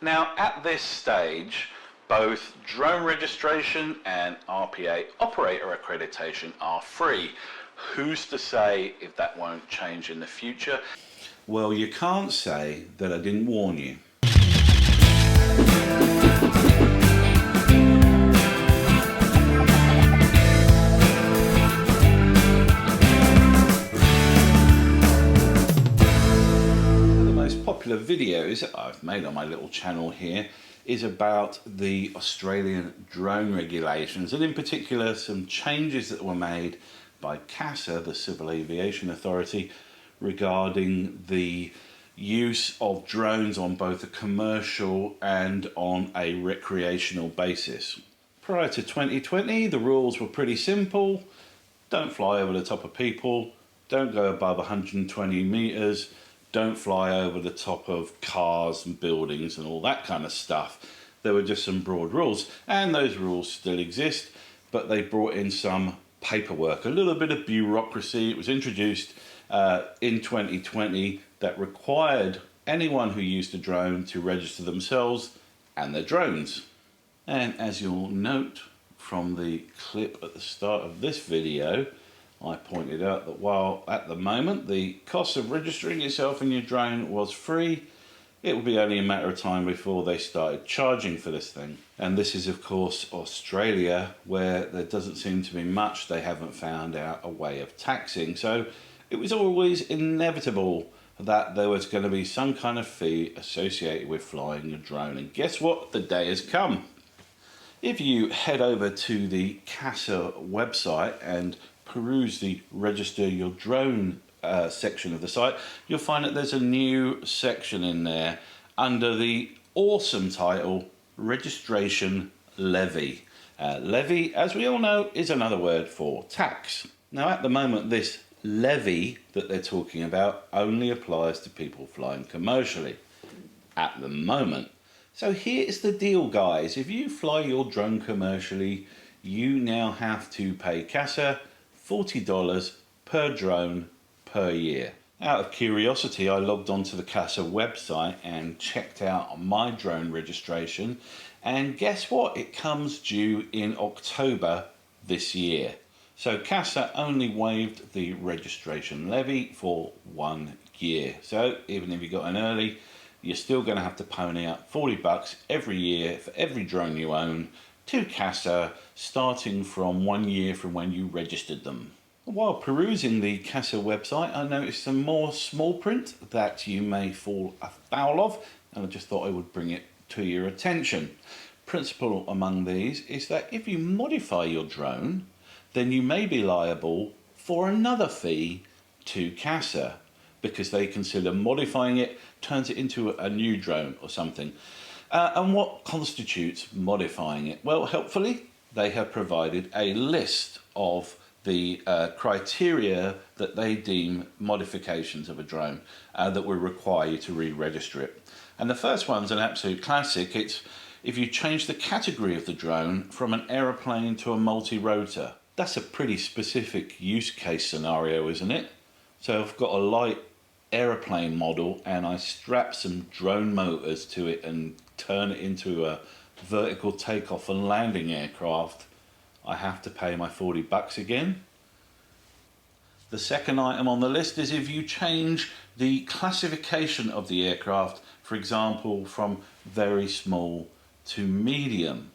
Now, at this stage, both drone registration and RPA operator accreditation are free. Who's to say if that won't change in the future? Well, you can't say that I didn't warn you. Popular videos that I've made on my little channel here is about the Australian drone regulations, and in particular some changes that were made by CASA, the Civil Aviation Authority, regarding the use of drones on both a commercial and on a recreational basis. Prior to 2020, the rules were pretty simple. Don't fly over the top of people, don't go above 120 meters, don't fly over the top of cars and buildings and all that kind of stuff. There were just some broad rules, and those rules still exist, but they brought in some paperwork, a little bit of bureaucracy. It was introduced in 2020 that required anyone who used a drone to register themselves and their drones. And as you'll note from the clip at the start of this video, I pointed out that while at the moment the cost of registering yourself and your drone was free, it would be only a matter of time before they started charging for this thing. And this is of course Australia, where there doesn't seem to be much they haven't found out a way of taxing. So it was always inevitable that there was going to be some kind of fee associated with flying your drone. And guess what? The day has come. If you head over to the CASA website and peruse the register your drone section of the site, you'll find that there's a new section in there under the awesome title registration levy. Levy, as we all know, is another word for tax. Now at the moment this levy that they're talking about only applies to people flying commercially at the moment. So here's the deal, guys. If you fly your drone commercially, you now have to pay CASA $40 per drone per year. Out of curiosity, I logged onto the CASA website and checked out my drone registration, and guess what? It comes due in October this year. So CASA only waived the registration levy for 1 year. So even if you got in early, you're still going to have to pony up $40 every year for every drone you own to CASA, starting from 1 year from when you registered them. While perusing the CASA website, I noticed some more small print that you may fall afoul of, and I just thought I would bring it to your attention. Principle among these is that if you modify your drone, then you may be liable for another fee to CASA, because they consider modifying it turns it into a new drone or something. And what constitutes modifying it? Well, helpfully, they have provided a list of the criteria that they deem modifications of a drone that would require you to re-register it. And the first one's an absolute classic. It's if you change the category of the drone from an aeroplane to a multi-rotor. That's a pretty specific use case scenario, isn't it? So I've got a light aeroplane model and I strap some drone motors to it and turn it into a vertical takeoff and landing aircraft. I have to pay my $40 again. The second item on the list is if you change the classification of the aircraft, for example, from very small to medium.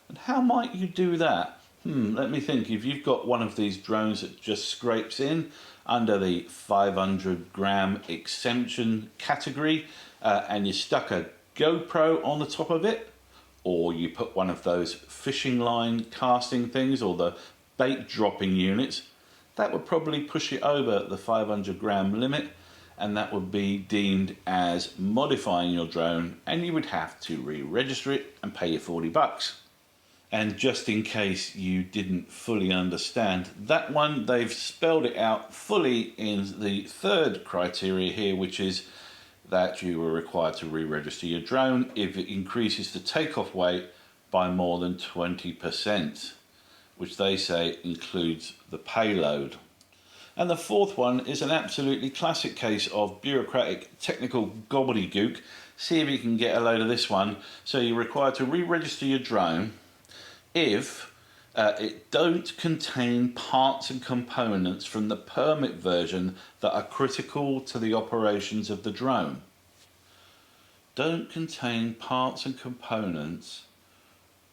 And how might you do that? Let me think. If you've got one of these drones that just scrapes in under the 500 gram exemption category and you stuck a GoPro on the top of it, or you put one of those fishing line casting things or the bait dropping units, that would probably push it over the 500 gram limit, and that would be deemed as modifying your drone, and you would have to re-register it and pay your $40. And just in case you didn't fully understand that one, they've spelled it out fully in the third criteria here, which is that you are required to re-register your drone if it increases the takeoff weight by more than 20%, which they say includes the payload. And the fourth one is an absolutely classic case of bureaucratic technical gobbledygook, See if you can get a load of this one. So you're required to re-register your drone if it don't contain parts and components from the permit version that are critical to the operations of the drone. Don't contain parts and components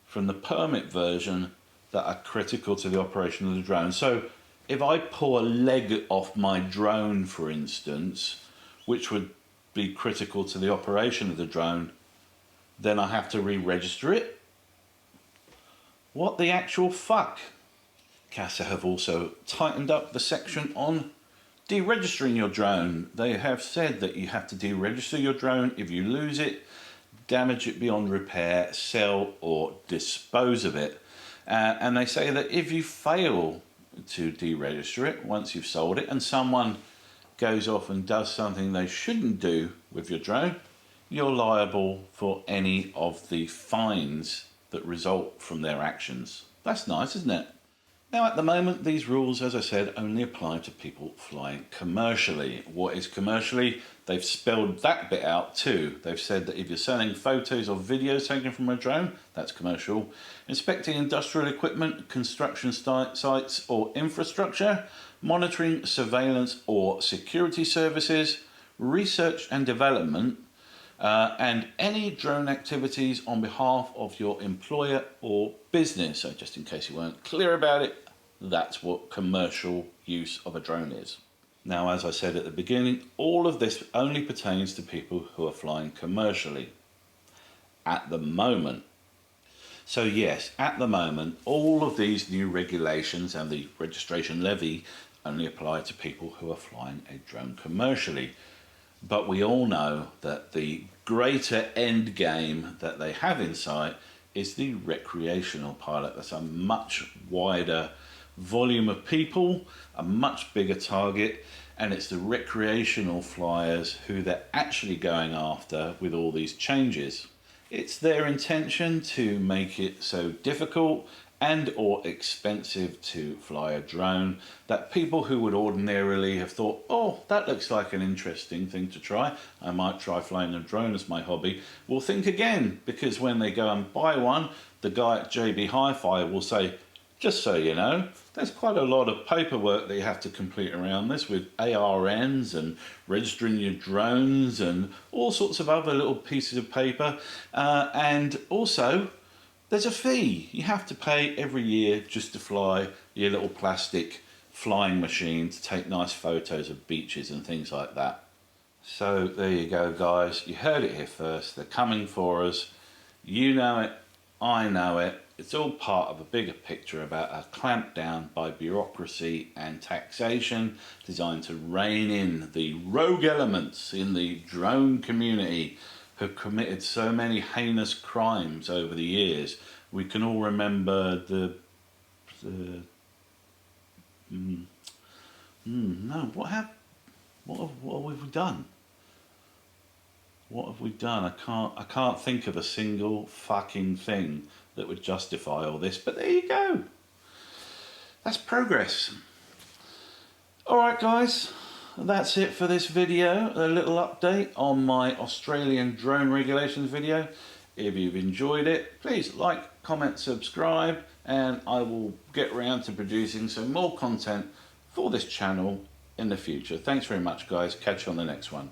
from the permit version that are critical to the operation of the drone. So if I pull a leg off my drone, for instance, which would be critical to the operation of the drone, then I have to re-register it. What the actual fuck? CASA have also tightened up the section on deregistering your drone. They have said that you have to deregister your drone if you lose it, damage it beyond repair, sell or dispose of it. And they say that if you fail to deregister it once you've sold it and someone goes off and does something they shouldn't do with your drone, you're liable for any of the fines that result from their actions. That's nice, isn't it? Now at the moment these rules, as I said, only apply to people flying commercially. What is commercially? They've spelled that bit out too. They've said that if you're selling photos or videos taken from a drone, that's commercial. Inspecting industrial equipment, construction sites or infrastructure, monitoring, surveillance or security services, research and development, and any drone activities on behalf of your employer or business. So just in case you weren't clear about it, that's what commercial use of a drone is. Now, as I said at the beginning, all of this only pertains to people who are flying commercially at the moment. So yes, at the moment, all of these new regulations and the registration levy only apply to people who are flying a drone commercially. But we all know that the greater end game that they have in sight is the recreational pilot. That's a much wider volume of people, a much bigger target, and it's the recreational flyers who they're actually going after with all these changes. It's their intention to make it so difficult and or expensive to fly a drone that people who would ordinarily have thought, oh, that looks like an interesting thing to try, I might try flying a drone as my hobby, will think again, because when they go and buy one, the guy at JB Hi-Fi will say, just so you know, there's quite a lot of paperwork that you have to complete around this with ARNs and registering your drones and all sorts of other little pieces of paper, and also there's a fee. You have to pay every year just to fly your little plastic flying machine to take nice photos of beaches and things like that. So there you go, guys. You heard it here first. They're coming for us. You know it. I know it. It's all part of a bigger picture about a clampdown by bureaucracy and taxation designed to rein in the rogue elements in the drone community who've committed so many heinous crimes over the years. We can all remember what have we done? What have we done? I can't think of a single fucking thing that would justify all this, but there you go. That's progress. Alright guys, that's it for this video, a little update on my Australian drone regulations video. If you've enjoyed it, please like, comment, subscribe, and I will get around to producing some more content for this channel in the future. Thanks very much guys, catch you on the next one.